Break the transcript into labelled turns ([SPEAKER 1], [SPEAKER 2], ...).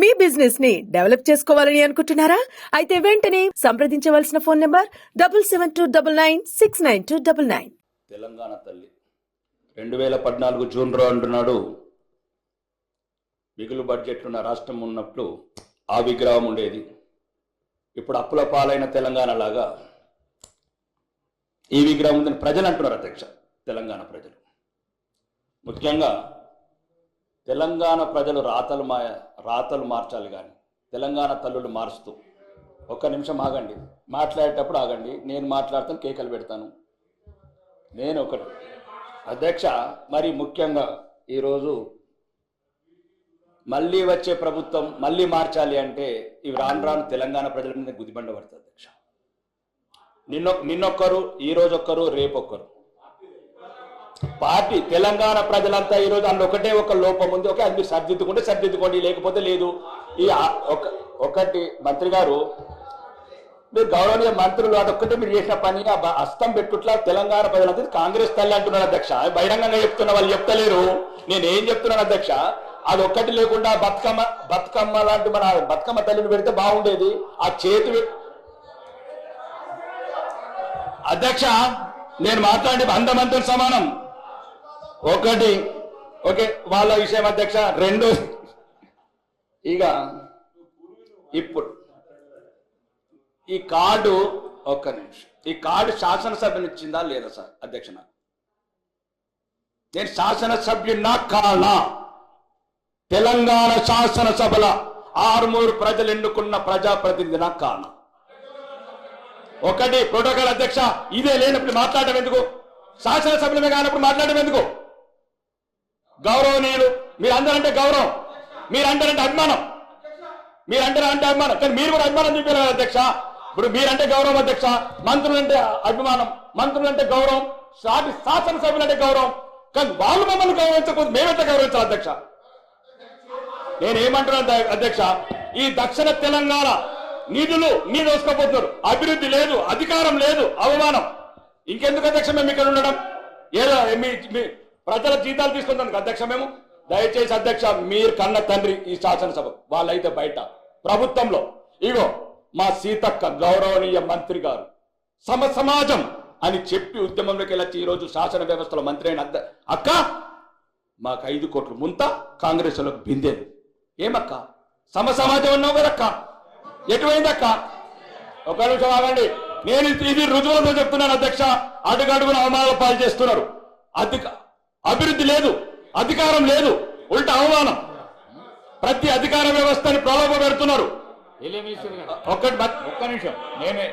[SPEAKER 1] మీ business ని develop చేసుకోవాలని అనుకుంటున్నారా? అయితే వెంటనే సంప్రదించవలసిన ఫోన్ నంబర్ 7729969299.
[SPEAKER 2] తెలంగాణ తల్లి 2014 జూన్ 2 నాడు మిగులు బడ్జెట్ ఉన్న రాష్ట్రం ఉన్నప్పుడు ఆ విగ్రహం ఉండేది. ఇప్పుడు అప్పుల పాలైన తెలంగాణ లాగా ఈ విగ్రహం ఉందని ప్రజలు అంటున్నారు. అధ్యక్ష, తెలంగాణ ప్రజలు, ముఖ్యంగా తెలంగాణ ప్రజలు రాతలు మార్చాలి, కానీ తెలంగాణ తల్లులు మారుస్తూ. ఒక్క నిమిషం ఆగండి, మాట్లాడేటప్పుడు ఆగండి. నేను మాట్లాడతాను, కేకలు పెడతాను. నేను ఒకటి అధ్యక్ష, మరి ముఖ్యంగా ఈరోజు మళ్ళీ వచ్చే ప్రభుత్వం మళ్ళీ మార్చాలి అంటే ఇవి రాను తెలంగాణ ప్రజల మీద గుదిబండ పడుతుంది. అధ్యక్ష, నిన్నొక్కరు, ఈరోజు ఒక్కరు, రేపొక్కరు పార్టీ తెలంగాణ ప్రజలంతా ఈరోజు అందులో ఒకటే ఒక లోపం ఉంది. ఓకే, అది మీరు సర్దిద్దుకోండి, లేకపోతే లేదు. ఈ ఒకటి మంత్రి గారు, మీరు గౌరవనీయ మంత్రులు, అదొక్కటే మీరు చేసిన పని అస్తం పెట్టుట్లా తెలంగాణ ప్రజలంతా కాంగ్రెస్ తల్లి అంటున్నారు. అధ్యక్ష, బహిరంగంగా చెప్తున్నా, వాళ్ళు చెప్తలేరు. నేను ఏం చెప్తున్నాను అధ్యక్ష, అది ఒక్కటి లేకుండా బతుకమ్మ లాంటి మన బతుకమ్మ తల్లిని పెడితే బాగుండేది. ఆ చేతి అధ్యక్ష, నేను మాట్లాడి 100 మంత్రులు సమానం. ఒకటి ఓకే, వాళ్ళ విషయం అధ్యక్ష. రెండు, ఇక ఇప్పుడు ఈ కార్డు, ఒక్క నిమిషం, ఈ కార్డు శాసనసభ్యుని ఇచ్చిందా లేదా సార్ అధ్యక్ష? నేను శాసనసభ్యున్నా కానా? తెలంగాణ శాసనసభల 6 ప్రజలు ఎన్నుకున్న ప్రజాప్రతినిధినా కానా? ఒకటి ప్రోటోకాల్ అధ్యక్ష, ఇదే లేనప్పుడు మాట్లాడడం ఎందుకు? శాసనసభ్యులమే కానప్పుడు మాట్లాడడం ఎందుకు? గౌరవనీయులు, మీరందరంటే గౌరవం, మీరందరంటే అభిమానం, మీరంటే అభిమానం, కానీ మీరు కూడా అభిమానం చూపారు కదా అధ్యక్ష. ఇప్పుడు మీరంటే గౌరవం అధ్యక్ష, మంత్రులంటే అభిమానం, మంత్రులంటే గౌరవం, శాసనసభ్యులంటే గౌరవం, కానీ వాళ్ళు మమ్మల్ని గౌరవించకపోతే మేమెంత గౌరవించాలి అధ్యక్ష? నేనేమంటున్నాను అధ్యక్ష, ఈ దక్షిణ తెలంగాణ నిధులు మీరు దోసుకోపోతున్నారు. అభివృద్ధి లేదు, అధికారం లేదు, అవమానం. ఇంకెందుకు అధ్యక్ష మేము ఇక్కడ ఉండడం? ఏదో మీ ప్రజల జీతాలు తీసుకుంటాను అధ్యక్ష మేము. దయచేసి అధ్యక్ష, మీరు కన్న తండ్రి ఈ శాసనసభ, వాళ్ళైతే బయట ప్రభుత్వంలో. ఇగో మా సీతక్క గౌరవనీయ మంత్రి గారు సమాజం అని చెప్పి ఉద్యమంలోకి వెళ్ళొచ్చి ఈరోజు శాసన వ్యవస్థలో మంత్రి అయిన అక్క, మాకు 5 కోట్లు ముంత, కాంగ్రెస్ వాళ్ళకి బిందేది. ఏమక్క, సమాజం ఉన్నావు కదక్క, ఎటువైందక్క? ఒక నిమిషం ఆగండి, నేను ఇది రుజువులతో చెప్తున్నాను అధ్యక్ష. అడుగడుగున అవమానాల పాలు చేస్తున్నారు. అభివృద్ధి లేదు, అధికారం లేదు, ఉల్టా అవమానం. ప్రతి అధికార వ్యవస్థని ప్రలోభ పెడుతున్నారు. ఒక్క నిమిషం, నేనే